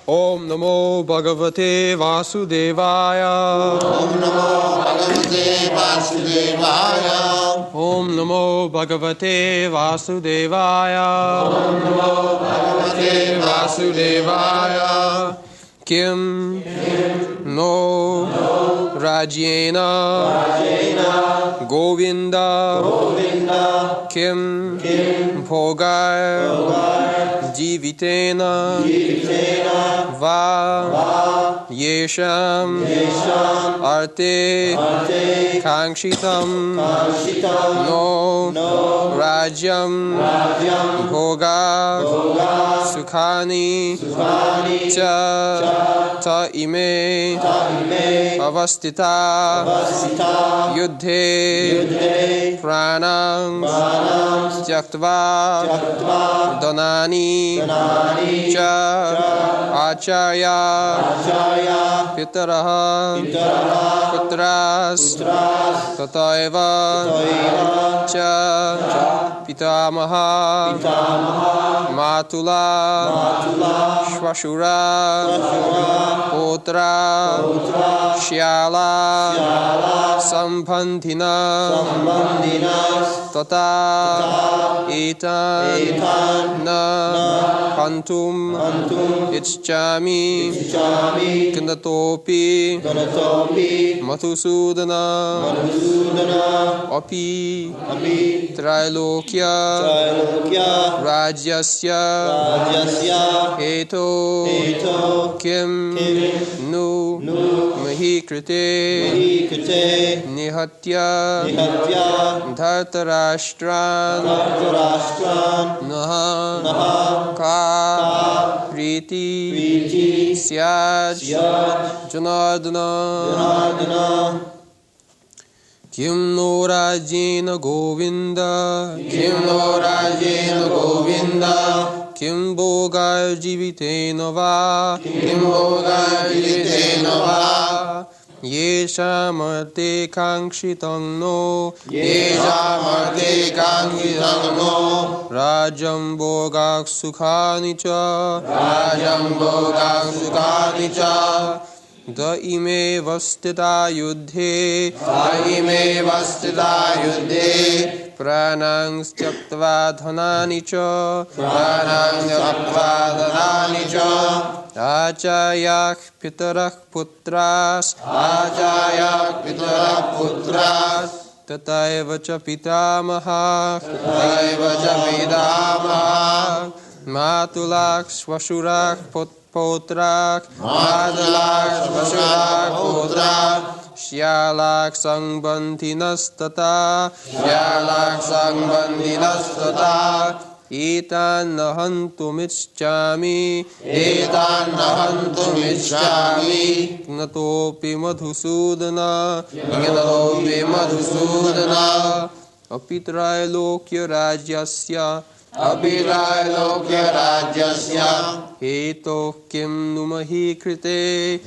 Om Namo Bhagavate Vasudevaya. Om Namo Bhagavate Vasudevaya. Om Namo Bhagavate Vasudevaya. Om Namo Bhagavate Vasudevaya. Kim no Rajyena Govinda Kim Bhogai Jivitena Va Yesham Arte Kangshitam No Rajyam Bhoga Sukhani Cha Ta ime avastita yudhe pranam tyaktva dhanani cha acharya pitaraha putras tataiva cha pitamaha matula shvashura Putra Shyala Sambandhina Tata Etan Na Hantum Ichchami Kandatopi Mathusudana Api Trailokya Rajyasya Heto Kim Nu Mahikrite Nihatya Dhartarashtran Naha Ka Priti Syaj Janardana Kim no Rajena Govinda Kim Bhoga Jivitena Va Yeshamarte Kangshitam no Rajam Bhoga Sukhani cha Da ime vastita yudhe Pranang styaktva dhanani cha Achayak pitarak putras Tataiva cha pitamaha Matulak swashurak potrak Shyalak sangbandhinastata Etan nahantumichchami Gnatopi madhusudana Apitrailokya rajyasya Heto kim numahi krite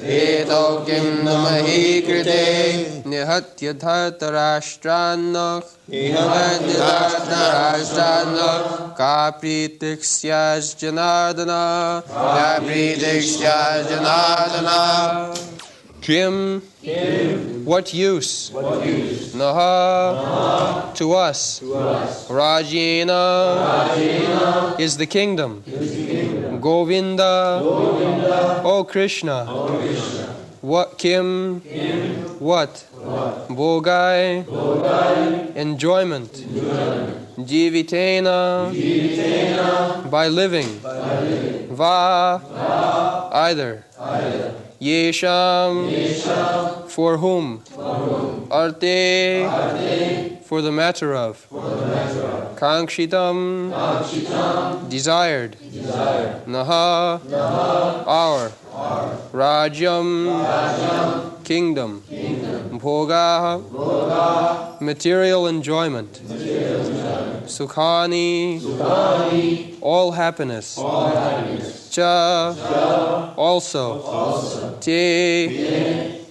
Nihatya dhartarashtranak Ka pritikshyas janardana Kim, what use? Naha, to us. Rajena is the kingdom. Govinda, O Krishna. What Kim? What? Bhogai, enjoyment. Jivitena, by living. Va, either. Yesham, for whom? Arte, for the matter of. Kangshitam, desired. Naha, our. Rajyam, kingdom. Bhoga, material enjoyment. Sukhani, all happiness. Cha, also. Te,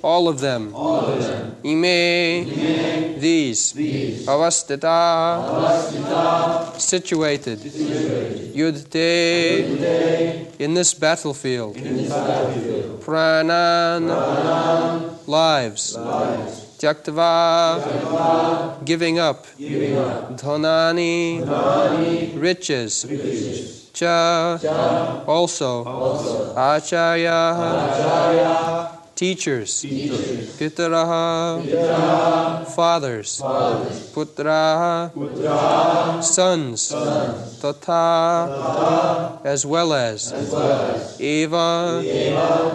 all of them. Ime, these. Avastita, situated. Yudhte, in this battlefield. Pranan, lives. Tyaktava, giving up. Dhanani, riches. Cha, also. Acharya, teachers. Pitaraha, fathers. Putraha, sons. Tata, as well as. Eva,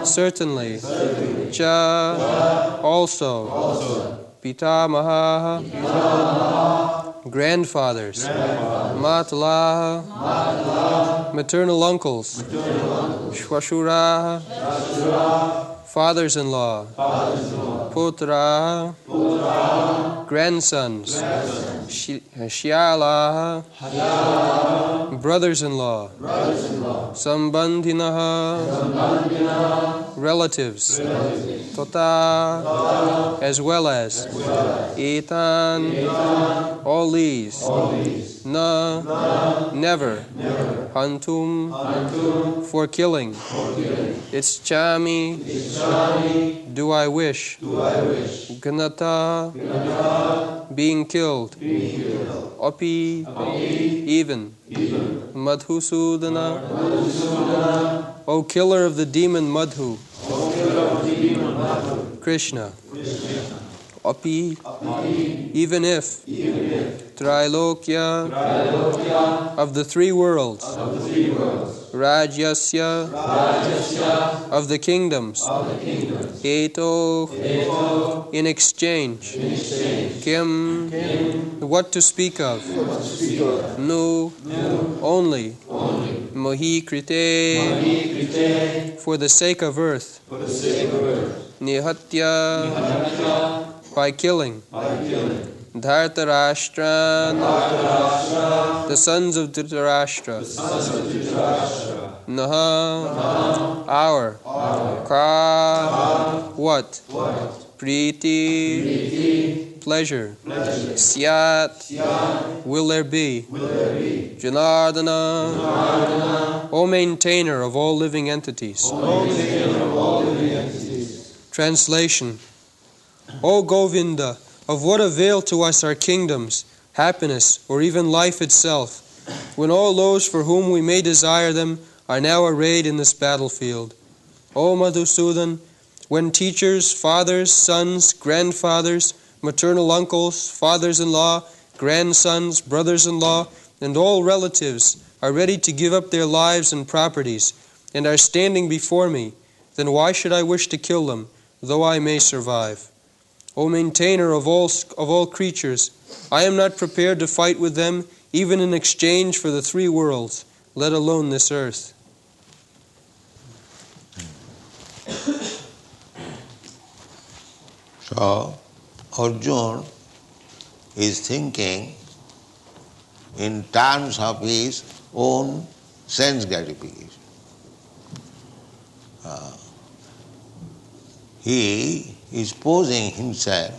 certainly. Cha, also. Pitamaha, grandfathers. Matala, maternal uncles. Shwashura, fathers-in-law. Putra, grandsons. Shyala, brothers-in-law. Sambandhinaha, relatives. Tota, as well as. Etan, all these. Na, never. Hantum, for killing. Ischami, do I wish. Ganata, being killed. Api, even. Madhusudana, O killer of the demon Madhu. Krishna. Api, even if. Trilokya, of the three worlds. Rajyasya, of the kingdoms. Eto, in exchange. Kim, what to speak of. Nu, only. Mohi krite, for the sake of earth. Nihatya, by killing. Dhartarashtra, the sons of Dhritarashtra. Naha, our. Ka, what? Priti, pleasure. Syat, will there be. Janardana, O maintainer of all living entities. Translation. O Govinda, of what avail to us are kingdoms, happiness, or even life itself, when all those for whom we may desire them are now arrayed in this battlefield? O Madhusudan, when teachers, fathers, sons, grandfathers, maternal uncles, fathers-in-law, grandsons, brothers-in-law, and all relatives are ready to give up their lives and properties, and are standing before me, then why should I wish to kill them, though I may survive? O maintainer of all creatures, I am not prepared to fight with them, even in exchange for the three worlds, let alone this earth. So, Arjuna is thinking in terms of his own sense gratification. He is posing himself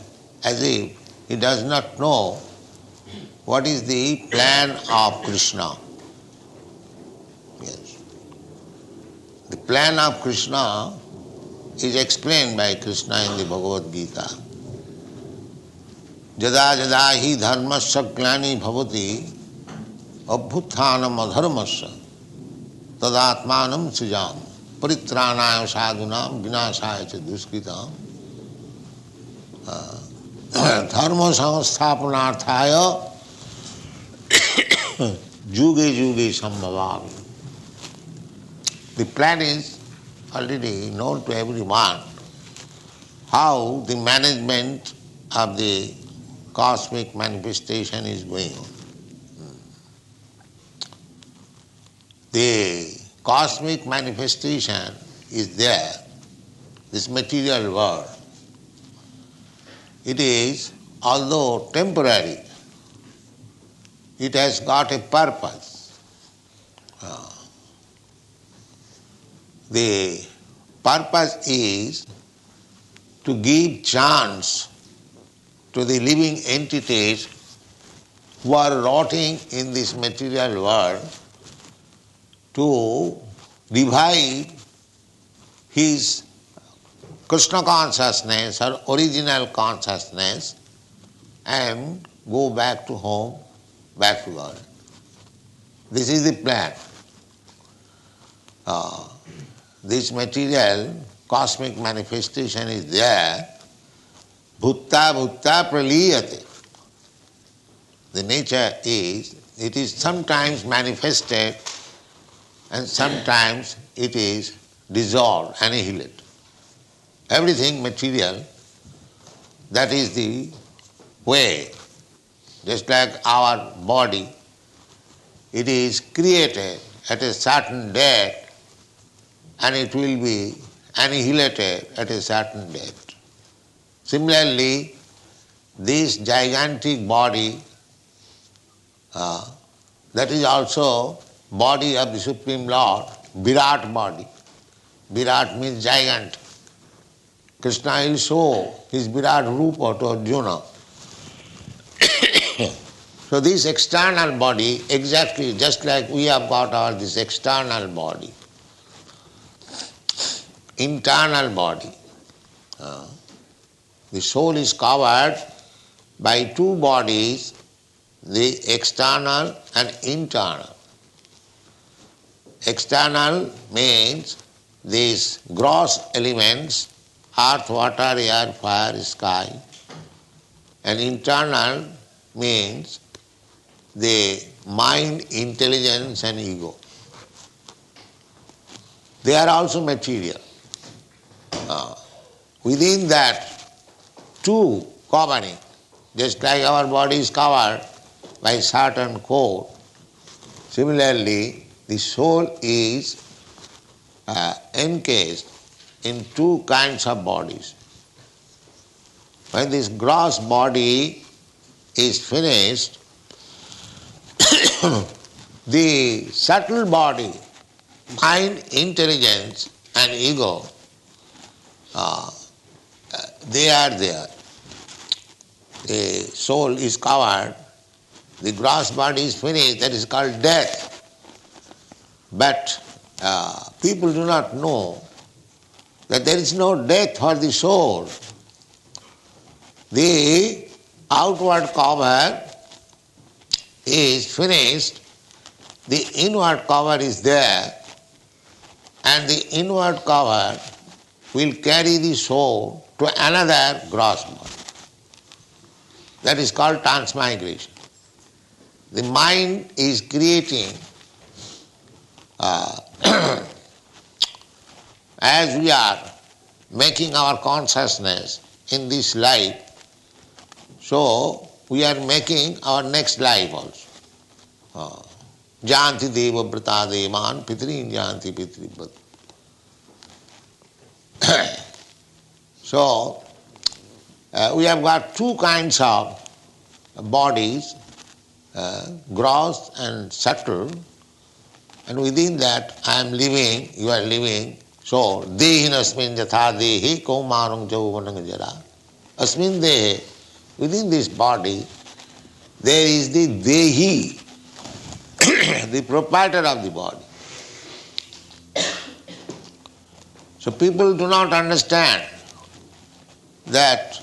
as if he does not know what is the plan of Krishna. Yes. The plan of Krishna is explained by Krishna in the Bhagavad Gita. Jada jada hi dharmasya glani bhavati abhuthanam adharmasya tadatmanam sujam paritranaya sadhunam vinasaya cha duskritam dharma samsthapanarthaya juge juge sambhavam. The plan is already known to everyone, how the management of the cosmic manifestation is going on. The cosmic manifestation is there, this material world. It is, although temporary, it has got a purpose. The purpose is to give chance to the living entities who are rotting in this material world to revive his Krishna consciousness or original consciousness and go back to home, back to God. This is the plan. This material cosmic manifestation is there. Bhutta bhutta praliyate. The nature is, it is sometimes manifested and sometimes it is dissolved, annihilated. Everything material, that is the way. Just like our body, it is created at a certain date and it will be annihilated at a certain date. Similarly, this gigantic body, that is also body of the Supreme Lord, Virat body. Virat means giant. Krishna will show his Virat Rupa to Arjuna. So this external body, exactly just like we have got this external body, internal body. The soul is covered by two bodies, the external and internal. External means these gross elements, earth, water, air, fire, sky, and internal means the mind, intelligence and ego. They are also material. Within that two covering, just like our body is covered by certain coat, similarly the soul is encased in two kinds of bodies. When this gross body is finished, the subtle body, mind, intelligence and ego, they are there. The soul is covered, the gross body is finished, that is called death. But people do not know that there is no death for the soul. The outward cover is finished, the inward cover is there, and the inward cover will carry the soul to another gross body. That is called transmigration. The mind is creating, as we are making our consciousness in this life, so we are making our next life also. Janti deva brata devan pitrin janti pitri brata. So, we have got two kinds of bodies, gross and subtle, and within that I am living, you are living. So, dehin asmin yatha dehi kaumarang jauvanang jara. Asmin dehe, within this body, there is the dehi, the proprietor of the body. So people do not understand that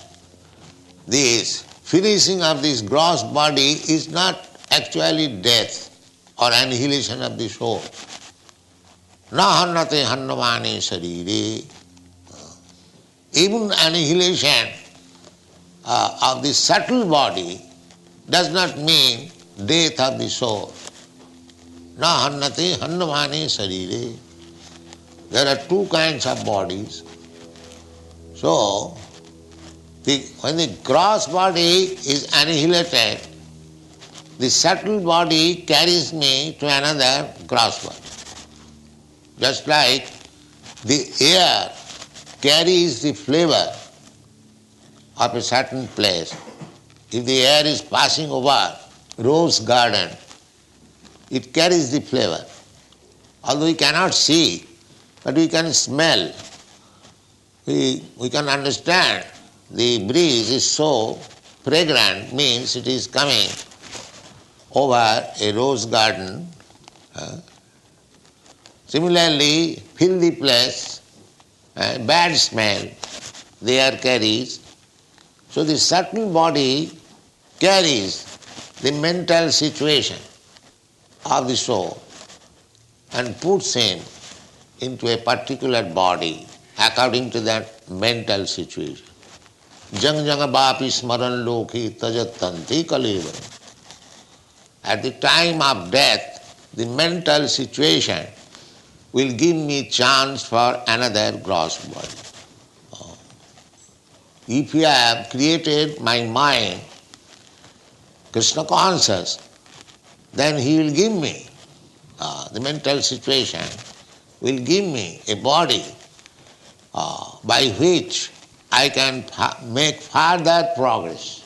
this finishing of this gross body is not actually death or annihilation of the soul. Na hannate hannamane sarire. Even annihilation of the subtle body does not mean death of the soul. Na hannate hannamane sarire. There are two kinds of bodies. So, when the gross body is annihilated, the subtle body carries me to another gross body. Just like the air carries the flavor of a certain place. If the air is passing over rose garden, it carries the flavor. Although we cannot see, but we can smell. we can understand the breeze is so fragrant, means it is coming over a rose garden. Similarly, filthy place, bad smell, the air carries. So the subtle body carries the mental situation of the soul and puts him into a particular body according to that mental situation. Jang jang bapi smaran lokhi tajatanti kaleva. At the time of death, the mental situation will give me chance for another gross body. If you have created my mind Krishna conscious, then he will give me, the mental situation will give me a body by which I can make further progress.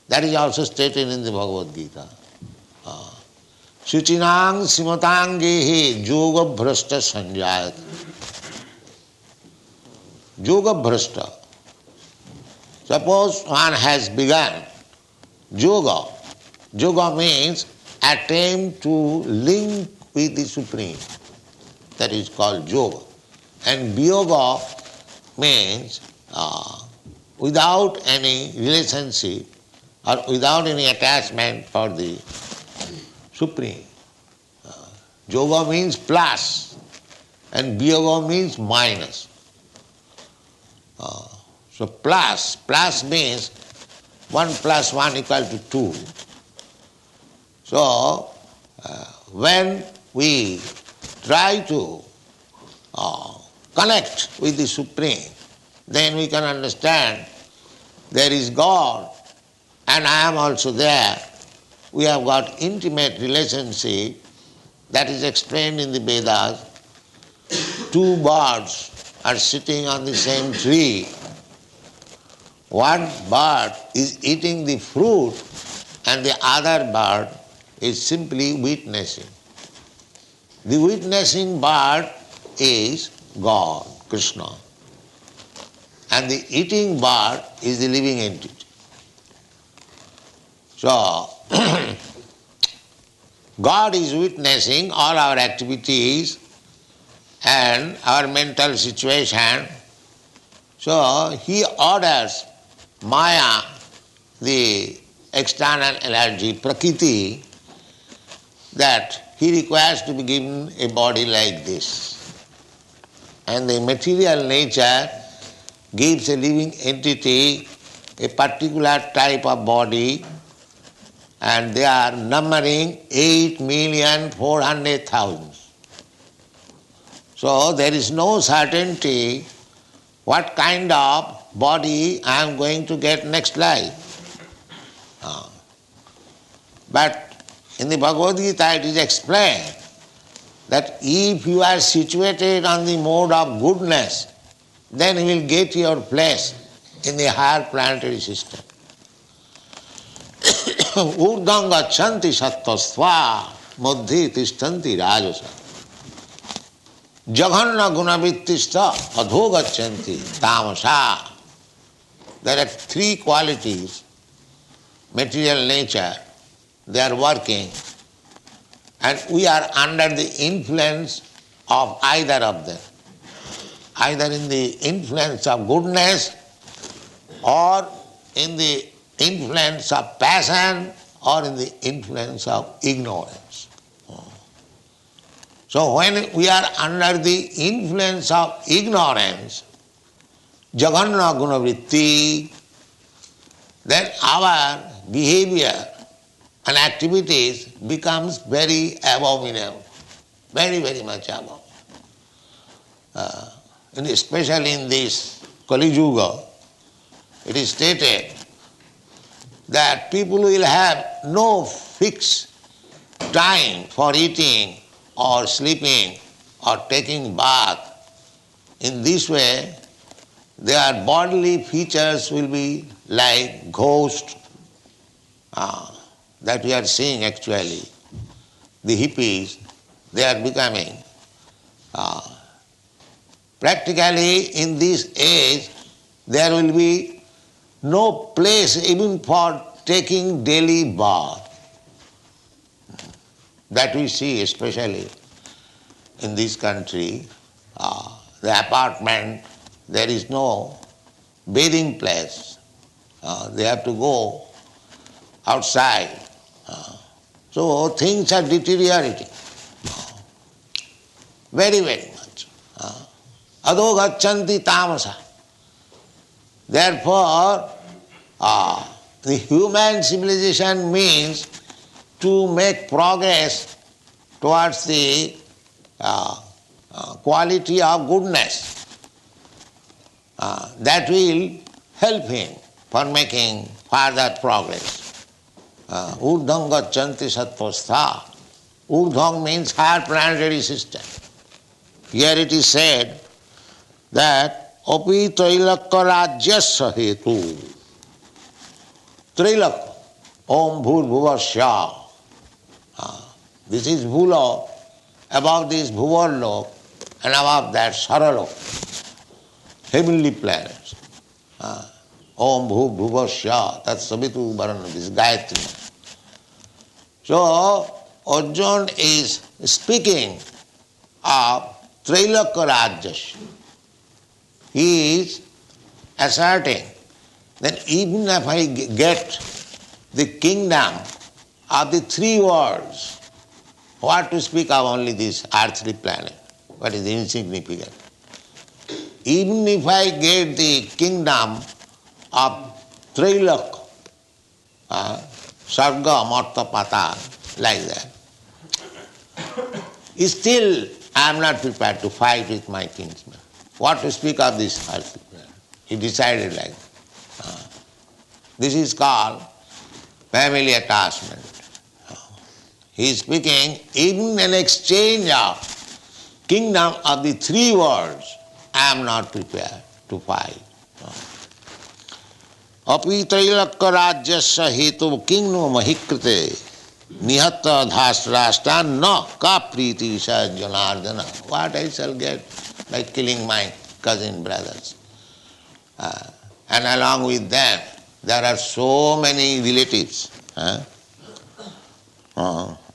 That is also stated in the Bhagavad Gita. Suchinang simatangehe yoga bhrashta sanjayat. Yoga bhrashta. Suppose one has begun yoga. Yoga means attempt to link with the Supreme. That is called yoga. And viyoga means without any relationship or without any attachment for the Supreme. Yoga means plus and viyoga means minus. So plus means 1 plus 1 equal to 2. So when we try to connect with the Supreme, then we can understand there is God and I am also there. We have got intimate relationship that is explained in the Vedas. 2 birds are sitting on the same tree. One bird is eating the fruit and the other bird is simply witnessing. The witnessing bird is God, Krishna. And the eating bird is the living entity. So, God is witnessing all our activities and our mental situation. So, He orders Maya, the external energy, Prakriti, that He requires to be given a body like this. And the material nature gives a living entity a particular type of body, and they are numbering 8,400,000. So there is no certainty what kind of body I am going to get next life. But in the Bhagavad Gita it is explained that if you are situated on the mode of goodness, then you will get your place in the higher planetary system. Urdham gachanti sattvasva madhye tishtanti rajasa. Jaghanna gunavittista adho gachanti tamasa. There are 3 qualities, material nature, they are working, and we are under the influence of either of them. Either in the influence of goodness or in the influence of passion or in the influence of ignorance. So when we are under the influence of ignorance, Jaganna Gunavritti, then our behavior and activities becomes very abominable, very, very much abominable. Especially in this Kali Yuga, it is stated that people will have no fixed time for eating or sleeping or taking bath. In this way, their bodily features will be like ghosts that we are seeing actually. The hippies, they are becoming Practically in this age there will be no place even for taking daily bath. That we see especially in this country. The apartment, there is no bathing place. They have to go outside. So things are deteriorating very, very much. Ado gacchanti tamasa. Therefore, the human civilization means to make progress towards the quality of goodness. That will help him for making further progress. Urdham gacchanti sattvastha. Urdham means higher planetary system. Here it is said that api trailakya rajyasya hetu. Trailakya, om bhur-bhuvasya. This is bhulok, above this bhuvarlok, and above that saralok, heavenly planets. Om bhur-bhuvasya, that's sabitu varana, this Gayatri. So, Arjuna is speaking of Trailakya Rajyasya. He is asserting that even if I get the kingdom of the three worlds, what to speak of only this earthly planet? What is insignificant? Even if I get the kingdom of Trailakya, Sarga, Marta, Patal, like that, still I am not prepared to fight with my kinsman. What to speak of this earthly planet? He decided like that. This is called family attachment. He is speaking, even in exchange of kingdom of the three worlds, I am not prepared to fight. Api trailakya rajyasya hetu kingno mahikrite nihatta dhasrashta na ka priti sa janardana. What I shall get by killing my cousin brothers? And along with them, there are so many relatives.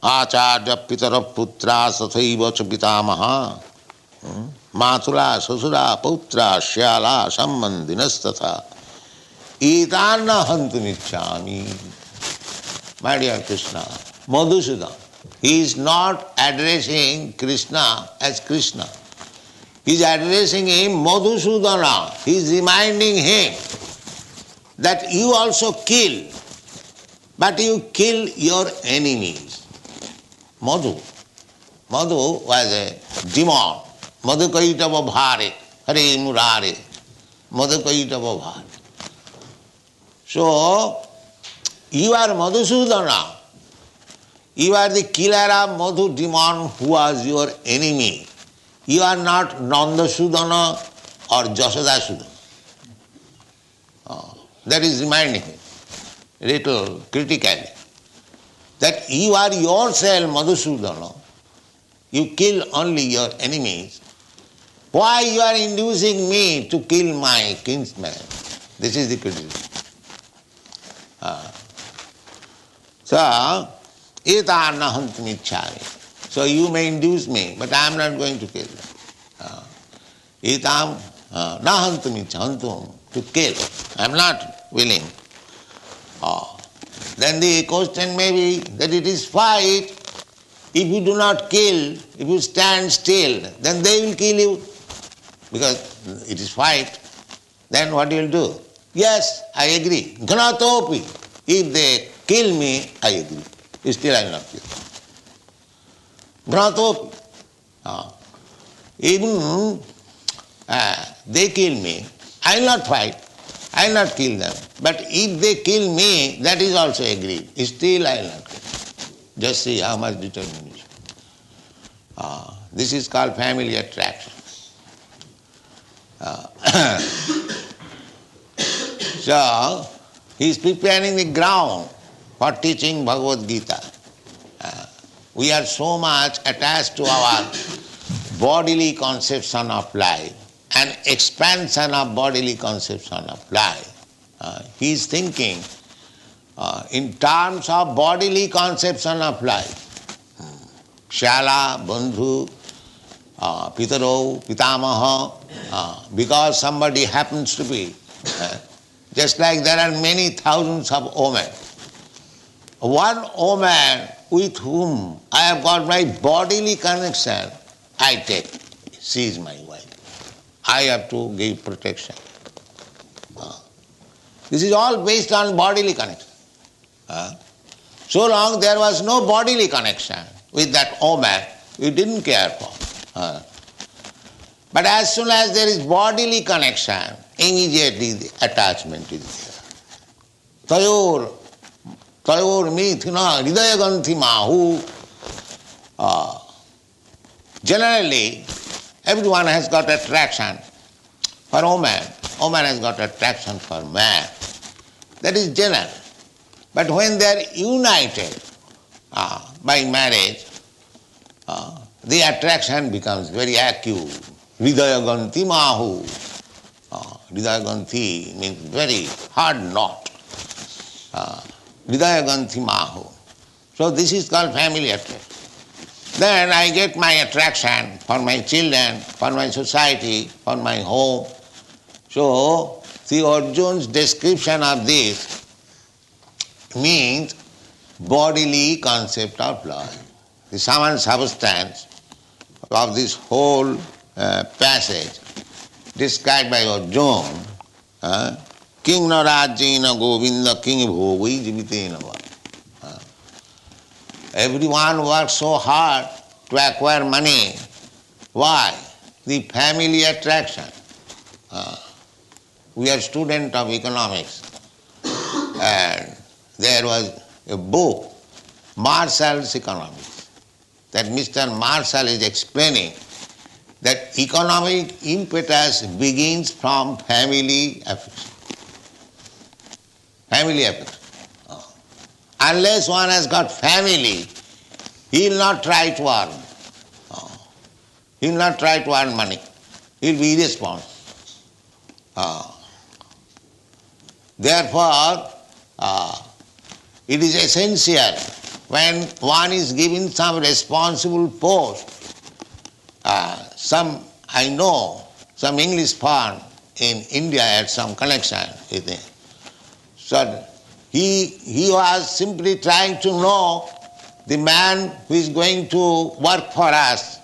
Acharya pitara putra sathaiva cha pitamaha mathura sasura putra shyala sambandhinastatha etana hantumichami. My dear Krishna, Madhusudan, he is not addressing Krishna as Krishna. He is addressing him Madhusudana. He is reminding him that you also kill, but you kill your enemies. Madhu. Madhu was a demon. Madhukaitava bhare, hare murare. Madhukaitava bhare. So, you are Madhusudana. You are the killer of Madhu demon who was your enemy. You are not Nandasudana or Jasodasudana. That is reminding him, little critically, that you are yourself Madhusudana. You kill only your enemies. Why you are inducing me to kill my kinsman? This is the criticism. So, etana hantumichami. So you may induce me, but I am not going to kill them. Etam na hantum, to kill. I am not willing. Then the question may be that it is fight. If you do not kill, if you stand still, then they will kill you. Because it is fight. Then what you will do? Yes, I agree. Ghanatopi. If they kill me, I agree. Still I will not kill them. Ghanatopi. Even they kill me, I will not fight. I will not kill them. But if they kill me, that is also agreed. Still I will not kill them. Just see how much determination. This is called family attraction. So, he is preparing the ground for teaching Bhagavad Gita. We are so much attached to our bodily conception of life. an expansion of bodily conception of life. He is thinking in terms of bodily conception of life. Shala, Bandhu, Pitaro, Pitamaha, because somebody happens to be. Just like there are many thousands of women. One woman with whom I have got my bodily connection, I take. She is my wife. I have to give protection. This is all based on bodily connection. So long there was no bodily connection with that woman, we didn't care for her. But as soon as there is bodily connection, immediately the attachment is there. Tayor mithina hridaya ganthi mahu. Generally, everyone has got attraction for woman. Woman has got attraction for man. That is general. But when they are united by marriage, the attraction becomes very acute. Hridaya ganthi mahu. Hridaya ganthi means very hard knot. Hridaya ganthi mahu. So this is called family attraction. Then I get my attraction for my children, for my society, for my home. So the Arjuna's description of this means bodily concept of life. The sum and substance of this whole passage described by Arjuna, King Narajena Govinda King Bhogui Jivitena. Everyone works so hard to acquire money. Why? The family attraction. We are students of economics, and there was a book, Marshall's Economics, that Mr. Marshall is explaining that economic impetus begins from family affection. Family affection. Unless one has got family, he will not try to earn. He will not try to earn money. He will be irresponsible. Therefore, it is essential when one is given some responsible post. I know some English firm in India had some connection with him. So he was simply trying to know the man who is going to work for us,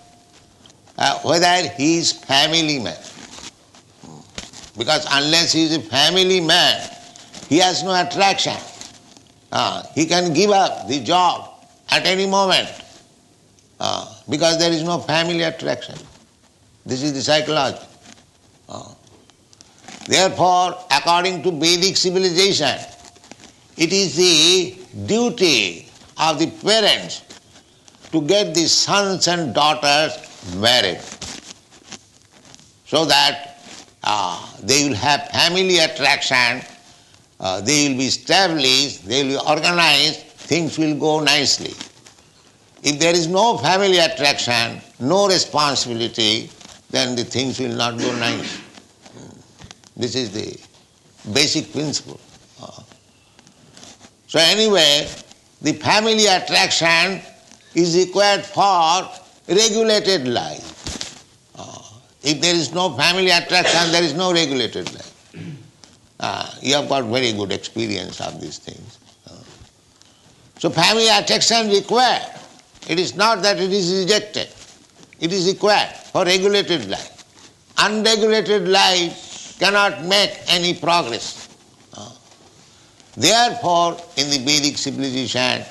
whether he is family man. Because unless he is a family man, he has no attraction. He can give up the job at any moment because there is no family attraction. This is the psychology. Therefore, according to Vedic civilization, it is the duty of the parents to get the sons and daughters married so that they will have family attraction, they will be established, they will be organized, things will go nicely. If there is no family attraction, no responsibility, then the things will not go nice. This is the basic principle. So anyway, the family attraction is required for regulated life. If there is no family attraction, there is no regulated life. You have got very good experience of these things. So family attraction required. It is not that it is rejected. It is required for regulated life. Unregulated life cannot make any progress. Therefore, in the Vedic civilization,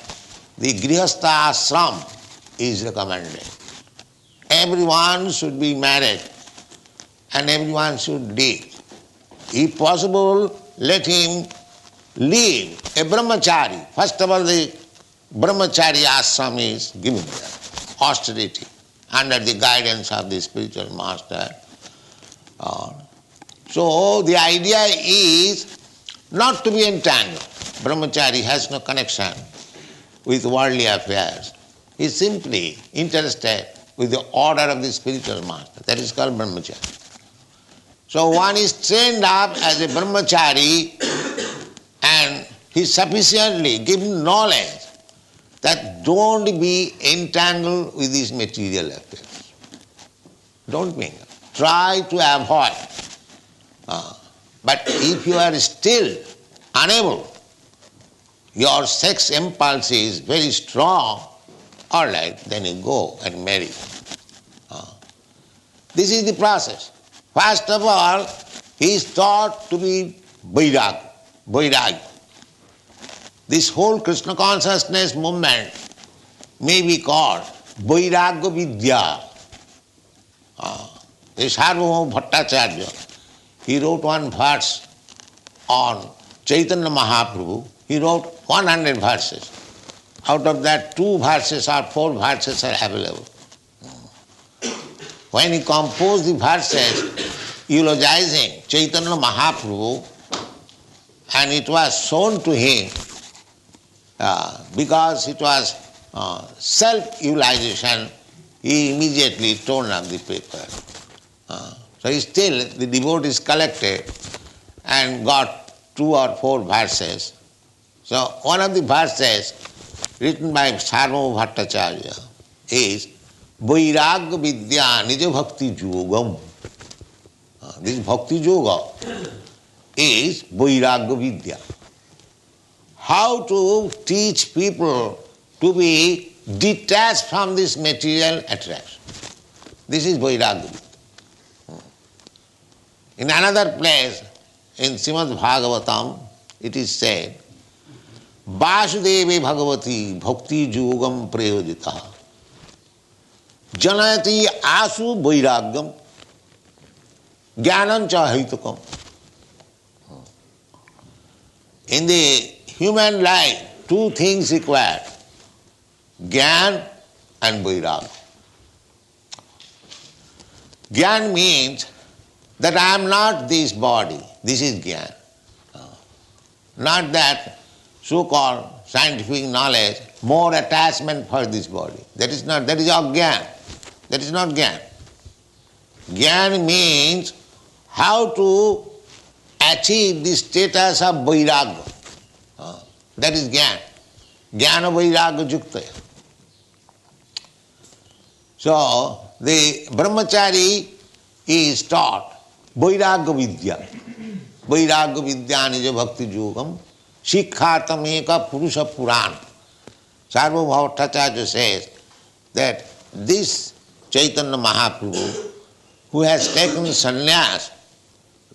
the Grihastha ashram is recommended. Everyone should be married and everyone should live. If possible, let him live a brahmachari. First of all, the brahmachari ashram is given there, austerity, under the guidance of the spiritual master. So the idea is not to be entangled. Brahmachari has no connection with worldly affairs. He is simply interested with the order of the spiritual master. That is called brahmachari. So one is trained up as a brahmachari and he sufficiently given knowledge that don't be entangled with these material affairs. Don't mingle. Try to avoid. But if you are still unable, your sex impulse is very strong, all right, then you go and marry. This is the process. First of all, he is taught to be Vairag. This whole Krishna consciousness movement may be called Vairagya Vidya. This Sarvabhauma Bhattacharya, he wrote one verse on Chaitanya Mahaprabhu. He wrote 100 verses. Out of that, 2 verses or 4 verses are available. When he composed the verses eulogizing Chaitanya Mahaprabhu, and it was shown to him because it was self-eulogization, he immediately torn up the paper. So still the devotees collected and got 2 or 4 verses. So one of the verses written by Sarvabhauma Bhattacharya is Vairagya Vidya Nija Bhakti Yogam. This Bhakti Yoga is Vairagya Vidya. How to teach people to be detached from this material attraction. This is Vairagya Vidya. In another place, in Srimad Bhagavatam, it is said, Vasudeve Bhagavati Bhakti Yogam Prayojita Janayati Asu Vairagyam Jnanam Cha Haitukam. In the human life, 2 things required, Jnana and Vairagya. Jnana means that I am not this body. This is Jnana. Not that so-called scientific knowledge, more attachment for this body. That is all Jnana. That is not Jnana. Jnana means how to achieve the status of Vairagya. That is Jnana. Jnana Vairagya Juktaya. So, the brahmachari is taught Vairagya Vidya. Vairagya Vidya Nija Bhakti Yogam Shikkhartam Eka Purusha Purana. Sarvabhauma Bhattacharya says that this Chaitanya Mahaprabhu, who has taken sannyas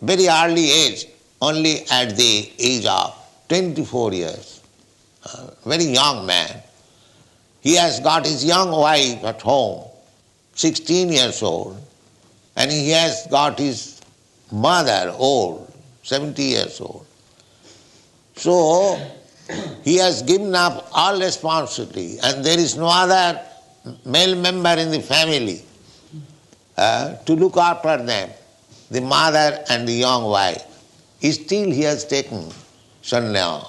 very early age, only at the age of 24 years, very young man, he has got his young wife at home, 16 years old, and he has got his mother old, 70 years old. So, he has given up all responsibility and there is no other male member in the family to look after them, the mother and the young wife. Still he has taken sannyas.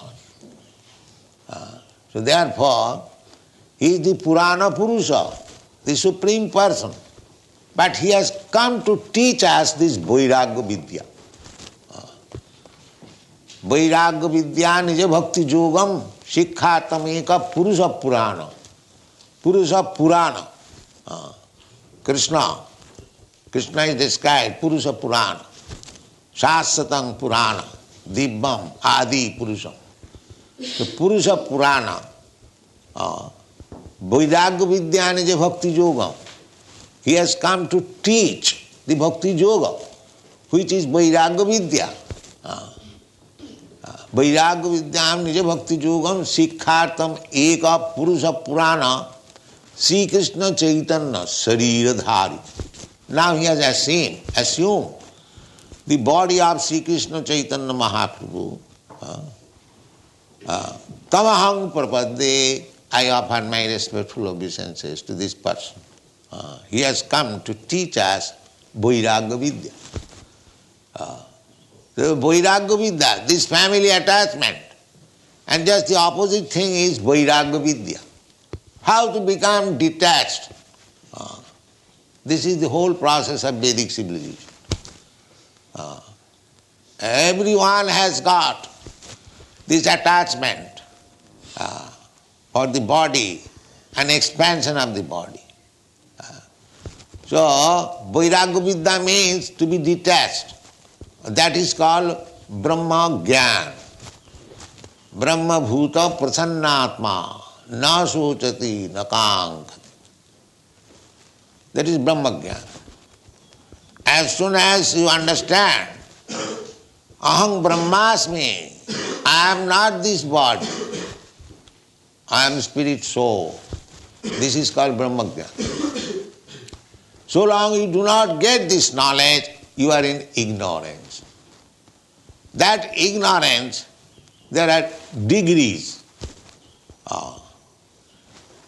So therefore, he is the Purana Purusha, the Supreme Person. But he has come to teach us this Vairagya Vidya. Vairagya Vidya Nija Bhakti Yogam Shikkhartam Eka Purusha Purana. Purusha Purana. Krishna is described Purusha Purana. Shasvatang Purana. Dibbam Adi Purusham. The Purusha Purana. Vairagya Vidya Nija Bhakti Yogam. He has come to teach the Bhakti Yoga, which is Vairagya Vidya. Vairagya Vidyam Nija Bhakti Yogam Shikkhartam Eka Purusha Purana Sri Krishna Chaitanya Shariradhari. Now he has assumed the body of Sri Krishna Chaitanya Mahaprabhu. Tamahang Prapadde, I offer my respectful obeisances to this person. He has come to teach us Vairagya Vidya. The Vairagya Vidya, this family attachment. And just the opposite thing is Vairagya Vidya. How to become detached. This is the whole process of Vedic civilization. everyone has got this attachment for the body and expansion of the body. So, Vairagya Vidya means to be detached. That is called Brahma Gyan. Brahma Bhuta Prasannatma Na Sochati Na Kankati. That is Brahma Gyan. As soon as you understand, Aham Brahmasmi, I am not this body, I am spirit soul. This is called Brahma Gyan. So long you do not get this knowledge, you are in ignorance. That ignorance, there are degrees.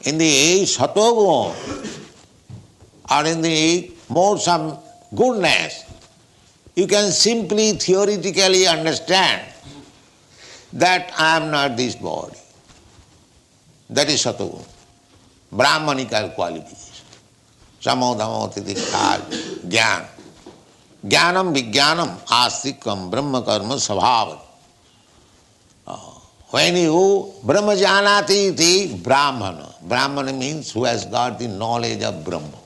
In the Satogun, or in the modes of goodness, you can simply theoretically understand that I am not this body. That is Satogun, Brahmanical qualities. Samodhamo titikha jnana. Jnanam vijnanam astikam brahma karma sabhavat. When you Brahma janati iti Brahmana. Brahmana means who has got the knowledge of Brahma.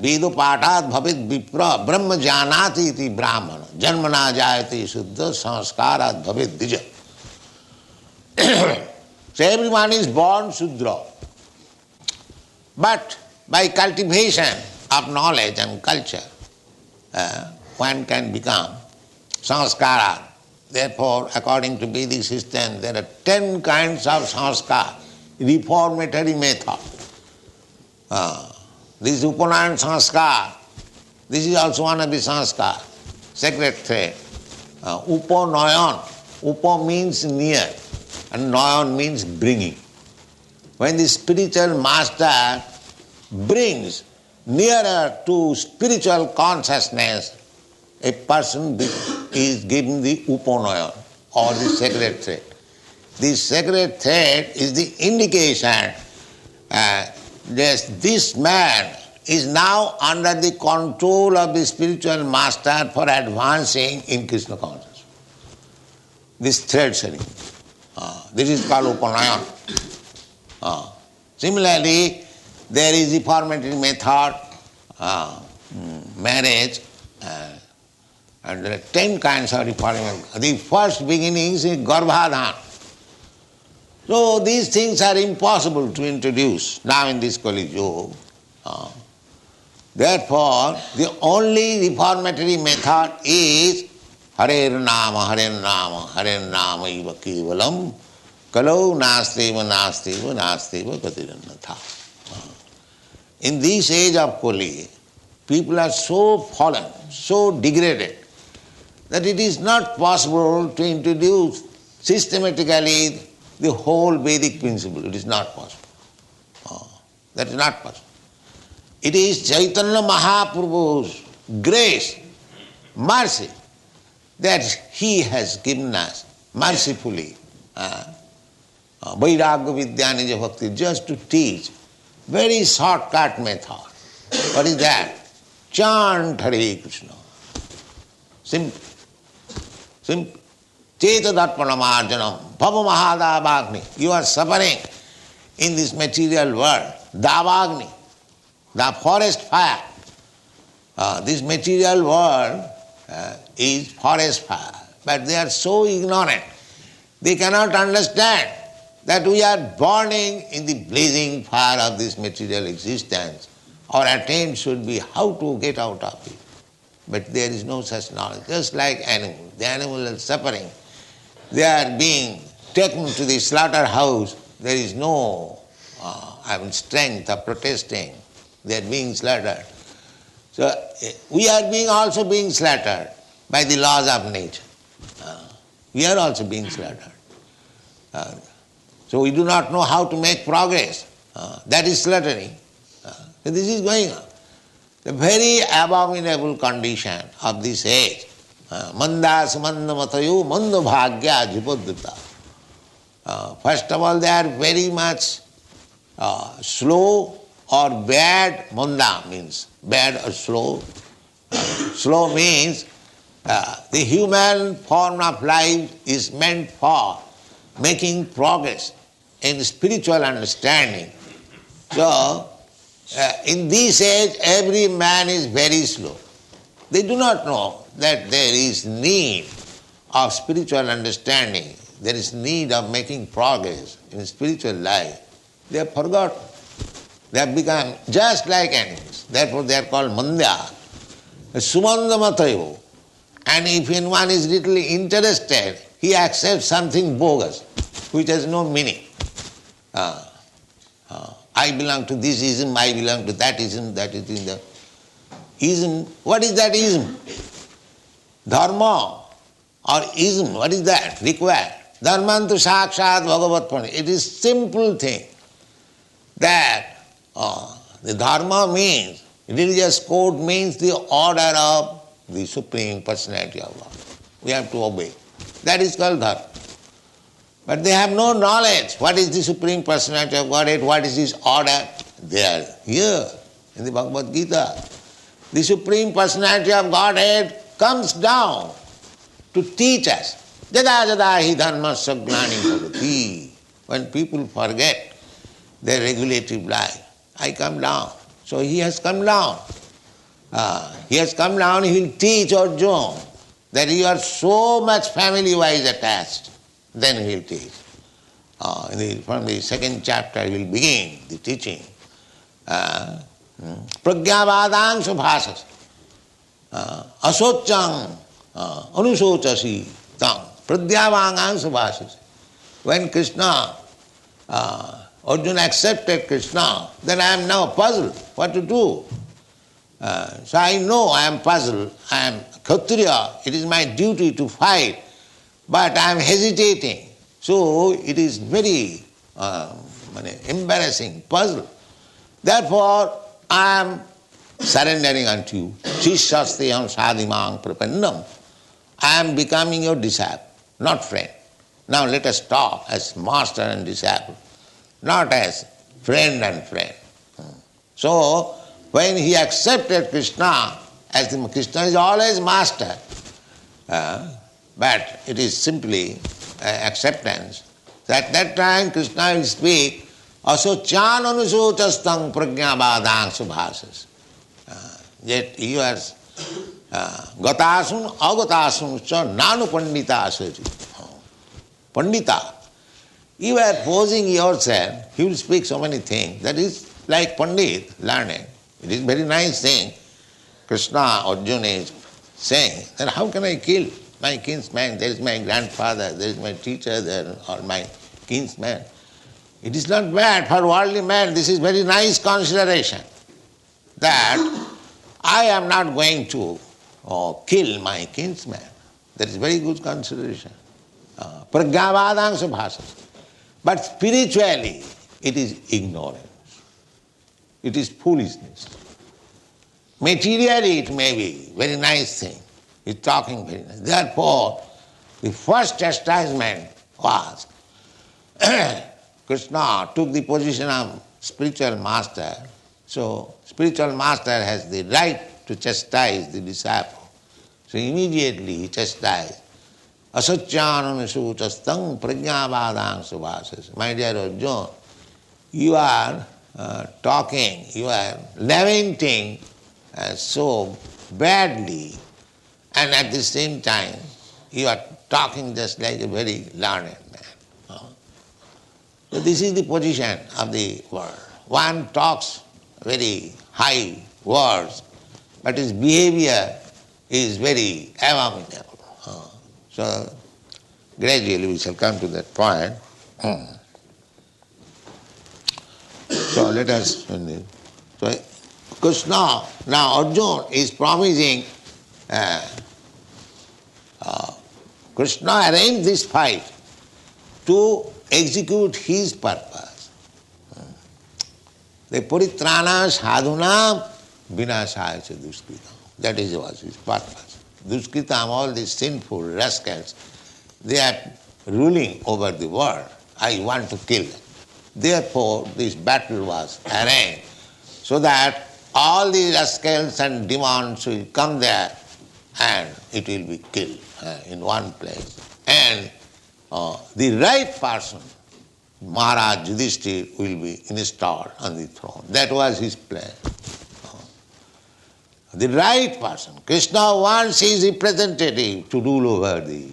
Vedo patat bhavit vipra Brahma janati iti Brahmana. Janmana jayati suddha sanskarat bhavit dija. So everyone is born Sudra. But by cultivation of knowledge and culture, one can become sanskara. Therefore, according to Vedic system, there are 10 kinds of sanskar, reformatory method. This is Upanayan sanskar. This is also one of the sanskar, sacred thread. Upanayan. Upa means near, and nayan means bringing. When the spiritual master brings nearer to spiritual consciousness, a person is given the upanayan or the sacred thread. The sacred thread is the indication that this man is now under the control of the spiritual master for advancing in Krishna consciousness. This thread setting. This is called upanayan. Similarly, there is the formative method, marriage, and there are 10 kinds of reforming. The first beginning is Garbhadhan. So these things are impossible to introduce now in this Kali Yuga. Therefore, the only reformatory method is Harer Nama, Harer Nama, Harer Nama iva kevalam, kalau nasteva, nasteva, nasteva gatirannatha. In this age of Kali, people are so fallen, so degraded, that it is not possible to introduce systematically the whole Vedic principle. It is not possible. That is not possible. It is Chaitanya Mahaprabhu's grace, mercy, that he has given us mercifully Vairagya Vidya Nija Bhakti, just to teach very shortcut method. What is that? Chant Hare Krishna. Simple. Simple. Cheta Darpanamarjanam, Bhava Mahadavagni. You are suffering in this material world. Davagni, the forest fire. This material world is forest fire. But they are so ignorant. They cannot understand that we are burning in the blazing fire of this material existence. Our attempt should be how to get out of it. But there is no such knowledge. Just like animals. The animals are suffering. They are being taken to the slaughterhouse. There is no strength of protesting. They are being slaughtered. So we are also being slaughtered by the laws of nature. We are also being slaughtered. So we do not know how to make progress. That is slaughtering. So this is going on. The very abominable condition of this age. Manda samanda matayo manda bhagya jipodrita. First of all, they are very much slow or bad. Manda means bad or slow. Slow means the human form of life is meant for making progress in spiritual understanding. So, in this age, every man is very slow. They do not know that there is need of spiritual understanding. There is need of making progress in spiritual life. They have forgotten. They have become just like animals. Therefore they are called mandya. Sumandamatayo. And if anyone is little interested, he accepts something bogus, which has no meaning. I belong to this ism, I belong to that ism, that is in the ism. What is that ism? Dharma or ism, what is that? Required. Dharmantu sakshat bhagavat pranit. It is simple thing that the dharma means, religious code means the order of the Supreme Personality of God. We have to obey. That is called dharma. But they have no knowledge. What is the Supreme Personality of Godhead? What is His order? They are here in the Bhagavad Gita. The Supreme Personality of Godhead comes down to teach us. Jada jada hi dharmasya gnani bhavati. When people forget their regulative life, I come down. So He has come down. He has come down, He will teach Arjuna that you are so much family-wise attached. Then He will teach. From the second chapter He will begin the teaching. Pragyavadang subhasas. Asochang anusochasi tang. Pragyavadang subhasas. When Krishna, Arjuna accepted Krishna, then I am now puzzled what to do. So I know I am puzzled. I am Kshatriya. It is my duty to fight. But I am hesitating. So it is very embarrassing, puzzle. Therefore, I am surrendering unto you. Shishasteyam sadhimang prapannam. I am becoming your disciple, not friend. Now let us talk as master and disciple, not as friend and friend. So, when he accepted Krishna, as Krishna is always master, but it is simply acceptance. So at that time Krishna will speak, asocyan anusochastang pragyabadang subhasas. Yet you are gatasun agatasun cha nanu pandita asati. Pandita. You are posing yourself, he will speak so many things. That is like Pandit, learning. It is very nice thing. Krishna, Arjuna is saying that how can I kill my kinsman? There is my grandfather, there is my teacher, there or my kinsman. It is not bad for worldly man. This is very nice consideration that I am not going to kill my kinsman. That is very good consideration. Pragyavadang subhasas. But spiritually, it is ignorance. It is foolishness. Materially, it may be very nice thing. He's talking very nice. Therefore, the first chastisement was Krishna took the position of spiritual master. So, spiritual master has the right to chastise the disciple. So, immediately he chastised. Asacyananasuchastang pragyavadang subhasas. My dear Arjuna, you are talking, you are lamenting so badly, and at the same time you are talking just like a very learned man. So this is the position of the world. One talks very high words, but his behavior is very abominable. So gradually we shall come to that point. So let us. So Krishna, now Arjuna is promising. Krishna arranged this fight to execute his purpose. The paritrana sadhunam vinasaya cha duskritam. That was his purpose. Duskritam, all these sinful rascals, they are ruling over the world. I want to kill them. Therefore, this battle was arranged so that all the rascals and demons will come there and it will be killed in one place. And the right person, Maharaj Yudhishthira, will be installed on the throne. That was his plan. The right person. Krishna wants his representative to rule over the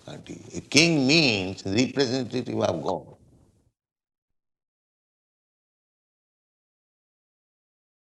country. A king means representative of God.